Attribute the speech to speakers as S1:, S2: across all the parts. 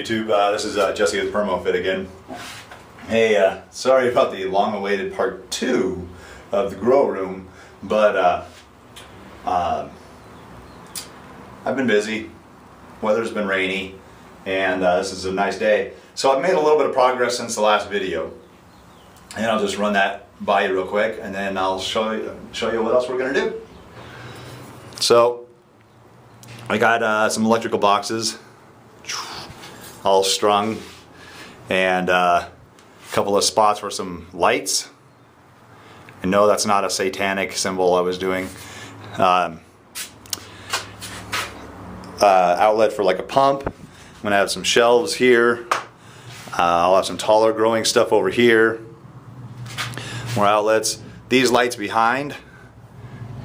S1: YouTube? This is Jesse with Permofit again. Hey, sorry about the long-awaited part 2 of the grow room, but I've been busy. Weather's been rainy, and this is a nice day. So I've made a little bit of progress since the last video, and I'll just run that by you real quick, and then I'll show you what else we're gonna do. So I got some electrical boxes all strung, and a couple of spots for some lights. And no, that's not a satanic symbol I was doing. Outlet for like a pump. I'm gonna have some shelves here. I'll have some taller growing stuff over here. More outlets. These lights behind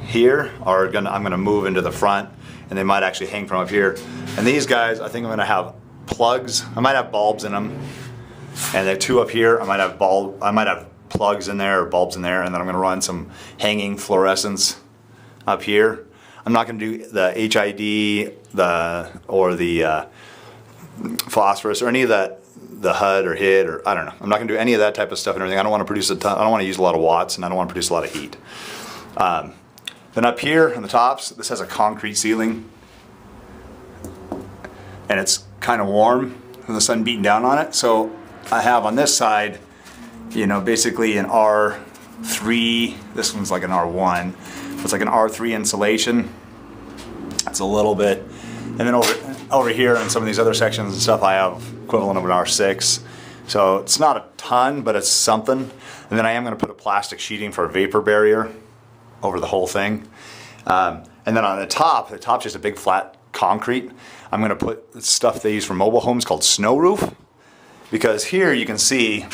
S1: here are I'm gonna move into the front, and they might actually hang from up here. And these guys, I think I'm gonna have plugs. I might have bulbs in them, and the two up here, I might have plugs in there or bulbs in there, and then I'm gonna run some hanging fluorescents up here. I'm not gonna do the HID, or the phosphorus or any of that, the HUD or HID, or I don't know. I'm not gonna do any of that type of stuff and everything. I don't want to produce a ton. I don't want to use a lot of watts, and I don't want to produce a lot of heat. Then up here on the tops, this has a concrete ceiling, and it's kind of warm from the sun beating down on it. So I have on this side, you know, basically an R3. This one's like an R1. It's like an R3 insulation. That's a little bit. And then over here in some of these other sections and stuff, I have equivalent of an R6. So it's not a ton, but it's something. And then I am going to put a plastic sheeting for a vapor barrier over the whole thing. And then on the top's just a big flat concrete. I'm going to put stuff they use for mobile homes called snow roof, because here you can see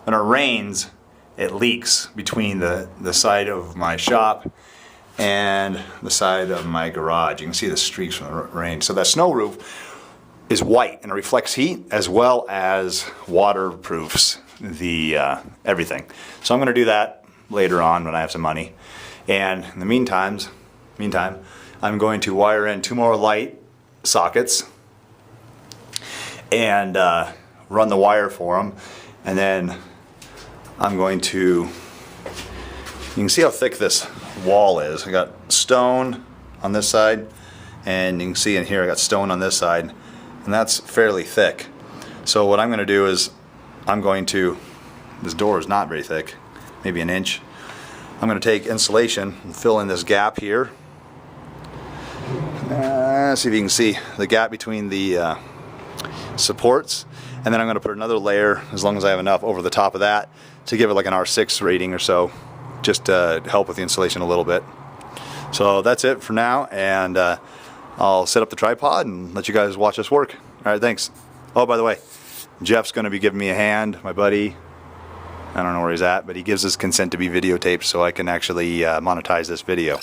S1: when it rains, it leaks between the side of my shop and the side of my garage. You can see the streaks from the rain. So that snow roof is white, and it reflects heat as well as waterproofs the everything. So I'm going to do that later on when I have some money. And in the meantime, I'm going to wire in 2 more light sockets and run the wire for them. And then I'm going to, you can see how thick this wall is. I got stone on this side, and you can see in here I got stone on this side, and that's fairly thick. So what I'm going to do is this door is not very thick, maybe an inch. I'm going to take insulation and fill in this gap here. See if you can see the gap between the supports, and then I'm going to put another layer, as long as I have enough, over the top of that to give it like an R6 rating or so, just to help with the insulation a little bit. So that's it for now, and I'll set up the tripod and let you guys watch us work. All right, thanks. Oh, by the way, Jeff's going to be giving me a hand, my buddy. I don't know where he's at, but he gives his consent to be videotaped so I can actually monetize this video.